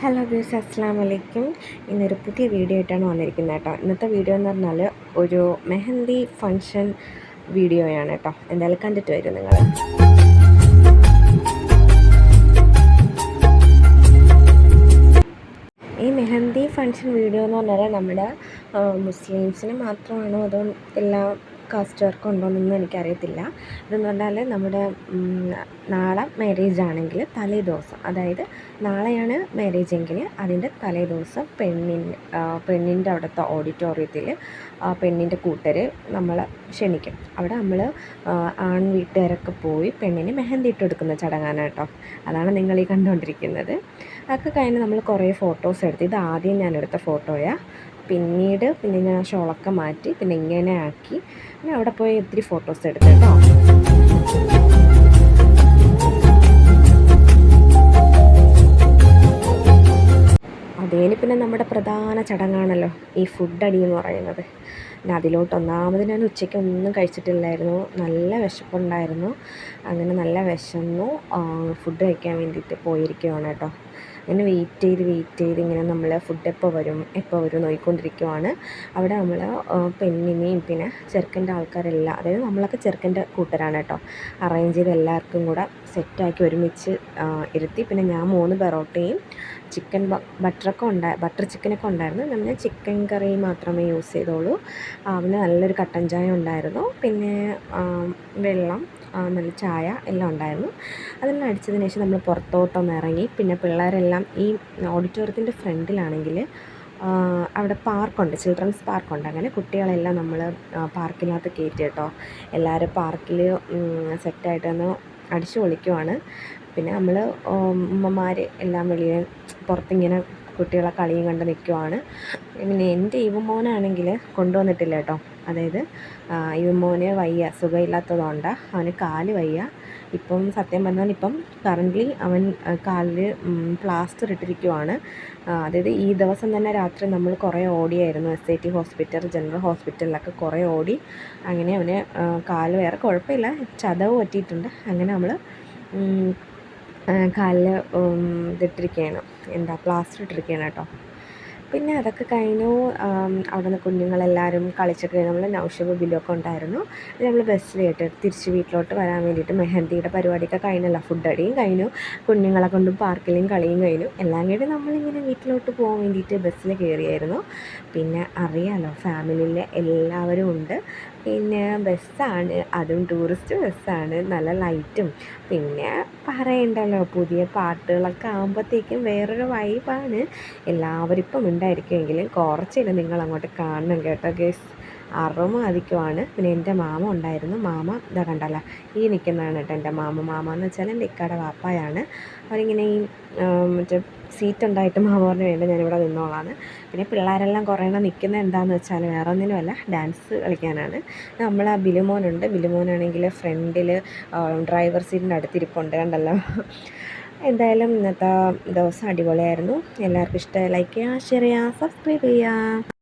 Hello guys, അസ്സലാമു അലൈക്കും. ഇന്നൊരു പുതിയ വീഡിയോ ആയിട്ടാണ് വന്നിരിക്കുന്നത് കേട്ടോ. ഇന്നത്തെ വീഡിയോ എന്ന് പറഞ്ഞാൽ ഒരു മെഹന്തി ഫങ്ഷൻ വീഡിയോയാണ് കേട്ടോ. എന്തായാലും കണ്ടിട്ട് വരും നിങ്ങൾ. ഈ മെഹന്തി ഫങ്ഷൻ വീഡിയോ എന്ന് പറഞ്ഞാൽ നമ്മുടെ മുസ്ലിംസിന് മാത്രമാണോ അതോ എല്ലാ കാസ്റ്റുകാർക്കും ഉണ്ടോയെന്നൊന്നും എനിക്കറിയത്തില്ല. ഇതെന്ന് പറഞ്ഞാൽ നമ്മുടെ നാളെ മാരേജ് ആണെങ്കിൽ തലേ ദിവസം, അതായത് നാളെയാണ് മാരേജ് എങ്കിൽ അതിൻ്റെ തലേ ദിവസം പെണ്ണിൻ്റെ അവിടുത്തെ ഓഡിറ്റോറിയത്തിൽ പെണ്ണിൻ്റെ കൂട്ടർ നമ്മളെ ക്ഷണിക്കും. അവിടെ നമ്മൾ ആൺ വീട്ടുകാരൊക്കെ പോയി പെണ്ണിന് മെഹന്തി ഇട്ട് കൊടുക്കുന്ന ചടങ്ങാണ് കേട്ടോ. അതാണ് നിങ്ങൾ ഈ കണ്ടുകൊണ്ടിരിക്കുന്നത്. അതൊക്കെ കഴിഞ്ഞ് നമ്മൾ കുറേ ഫോട്ടോസ് എടുത്ത്, ഇത് ആദ്യം ഞാൻ എടുത്ത ഫോട്ടോയാണ്. പിന്നെ ഞാൻ ഷോളൊക്കെ മാറ്റി പിന്നെ ഇങ്ങനെ ആക്കി. പിന്നെ അവിടെ പോയി ഒത്തിരി ഫോട്ടോസ് എടുത്തു കേട്ടോ. അതേന് പിന്നെ നമ്മുടെ പ്രധാന ചടങ്ങാണല്ലോ ഈ ഫുഡ് അടി എന്ന് പറയുന്നത്. പിന്നെ അതിലോട്ട് ഒന്നാമത് ഞാൻ ഉച്ചയ്ക്ക് ഒന്നും കഴിച്ചിട്ടില്ലായിരുന്നു. നല്ല വിശപ്പുണ്ടായിരുന്നു. അങ്ങനെ നല്ല വിശന്നു ഫുഡ് കഴിക്കാൻ വേണ്ടിയിട്ട് പോയിരിക്കുവാണ് കേട്ടോ. അങ്ങനെ വെയിറ്റ് ചെയ്ത് ഇങ്ങനെ നമ്മൾ ഫുഡ് എപ്പോൾ വരും നോക്കിക്കൊണ്ടിരിക്കുവാണ്. അവിടെ നമ്മൾ പെണ്ണിനെയും പിന്നെ ചെറുക്കൻ്റെ ആൾക്കാരെല്ലാം, അതായത് നമ്മളൊക്കെ ചെറുക്കൻ്റെ കൂട്ടരാണ് കേട്ടോ, അറേഞ്ച് ചെയ്ത് എല്ലാവർക്കും കൂടെ സെറ്റാക്കി ഒരുമിച്ച് ഇരുത്തി. പിന്നെ ഞാൻ 3 പെറോട്ടയും ചിക്കൻ ബട്ടർ ചിക്കനൊക്കെ ഉണ്ടായിരുന്നു. നമ്മൾ ചിക്കൻ കറി മാത്രമേ യൂസ് ചെയ്തോളൂ. പിന്നെ നല്ലൊരു കട്ടൻ ചായ ഉണ്ടായിരുന്നു. പിന്നെ വെള്ളം, നല്ല ചായ എല്ലാം ഉണ്ടായിരുന്നു. അതെല്ലാം അടിച്ചതിന് ശേഷം നമ്മൾ പുറത്തോട്ടൊന്ന് ഇറങ്ങി. പിന്നെ പിള്ളേരെല്ലാം ഈ ഓഡിറ്റോറിയത്തിൻ്റെ ഫ്രണ്ടിലാണെങ്കിൽ അവിടെ പാർക്കുണ്ട്, ചിൽഡ്രൻസ് പാർക്കുണ്ട്. അങ്ങനെ കുട്ടികളെല്ലാം നമ്മൾ പാർക്കിനകത്ത് കയറ്റി കേട്ടോ. എല്ലാവരും പാർക്കിൽ സെറ്റായിട്ടൊന്ന് അടിച്ചു പൊളിക്കുവാണ്. പിന്നെ നമ്മൾ ഉമ്മമാർ എല്ലാം വെളിയിൽ പുറത്തിങ്ങനെ കുട്ടികളെ കളിയും കണ്ട് നിൽക്കുവാണ്. പിന്നെ എൻ്റെ ഇവമോനാണെങ്കിൽ കൊണ്ടുവന്നിട്ടില്ല കേട്ടോ. അതായത് ഇവമോന് വയ്യ, സുഖമില്ലാത്തതുകൊണ്ട് അവന് കാല് വയ്യ. ഇപ്പം സത്യം പറഞ്ഞാൽ ഇപ്പം കറൻ്റ്ലി അവൻ കാലിൽ പ്ലാസ്റ്റർ ഇട്ടിരിക്കുവാണ്. അതായത് ഈ ദിവസം തന്നെ രാത്രി നമ്മൾ കുറേ ഓടിയായിരുന്നു. SIT ഹോസ്പിറ്റൽ, ജനറൽ ഹോസ്പിറ്റലിലൊക്കെ കുറേ ഓടി. അങ്ങനെ അവന് കാല് വേറെ കുഴപ്പമില്ല, ചതവ് പറ്റിയിട്ടുണ്ട്. അങ്ങനെ നമ്മൾ കാലിൽ ഇതിട്ടിരിക്കുകയാണ്, പ്ലാസ്റ്റർ ഇട്ടിരിക്കുകയാണ് കേട്ടോ. പിന്നെ അതൊക്കെ കഴിഞ്ഞു. അവിടെ നിന്ന് കുഞ്ഞുങ്ങളെല്ലാവരും കളിച്ചൊക്കെ നമ്മൾ നൗഷബ് ബിലൊക്കെ ഉണ്ടായിരുന്നു. നമ്മൾ ബസ്സിൽ തിരിച്ച് വീട്ടിലോട്ട് വരാൻ വേണ്ടിയിട്ട് മെഹന്തിയുടെ പരിപാടിയൊക്കെ കഴിഞ്ഞല്ലോ. ഫുഡ് അടിയും കഴിഞ്ഞു, കുഞ്ഞുങ്ങളെ കൊണ്ടും പാർക്കിലും കളിയും കഴിഞ്ഞു. എല്ലാം കഴിഞ്ഞ് നമ്മളിങ്ങനെ വീട്ടിലോട്ട് പോകാൻ വേണ്ടിയിട്ട് ബസ്സിൽ കയറിയായിരുന്നു. പിന്നെ അറിയാമല്ലോ, ഫാമിലിയിലെ എല്ലാവരും ഉണ്ട്. പിന്നെ ബസ്സാണ്, അതും ടൂറിസ്റ്റ് ബസ്സാണ്, നല്ല ലൈറ്റും. പിന്നെ പറയണ്ടല്ലോ, പുതിയ പാട്ടുകളൊക്കെ ആകുമ്പോഴത്തേക്കും വേറൊരു വൈബാണ്. എല്ലാവരും ഇപ്പം ഉണ്ടായിരിക്കുമെങ്കിലും കുറച്ചില്ല നിങ്ങളങ്ങോട്ട് കാണണം കേട്ടോ ഗേസ്. അറുമാദിക്കുവാണ്. പിന്നെ എൻ്റെ മാമ ഉണ്ടായിരുന്നു. മാമ ഇതാ കണ്ടല്ലോ, ഈ നിൽക്കുന്നതാണ് കേട്ടോ എൻ്റെ മാമ എന്ന് വെച്ചാൽ എൻ്റെ ഇക്കയുടെ വാപ്പായാണ്. അവരിങ്ങനെ ഈ മറ്റേ സീറ്റ് ഉണ്ടായിട്ട് മാമ പറഞ്ഞു വേണ്ട ഞാനിവിടെ നിന്നോളാന്ന്. പിന്നെ പിള്ളേരെല്ലാം കുറേ എണ്ണം നിൽക്കുന്നത് എന്താണെന്ന് വെച്ചാൽ വേറെ ഒന്നിനുമല്ല, ഡാൻസ് കളിക്കാനാണ്. നമ്മളെ ബിലുമോനാണെങ്കിൽ ഫ്രണ്ടിൽ ഡ്രൈവർ സീറ്റിൻ്റെ അടുത്തിരിപ്പുണ്ട് കണ്ടല്ലോ. എന്തായാലും ഇന്നത്തെ ദിവസം അടിപൊളിയായിരുന്നു. എല്ലാവർക്കും ഇഷ്ടമായി ലൈക്ക് ചെയ്യുക, ഷെയർ ചെയ്യുക, സബ്സ്ക്രൈബ് ചെയ്യുക.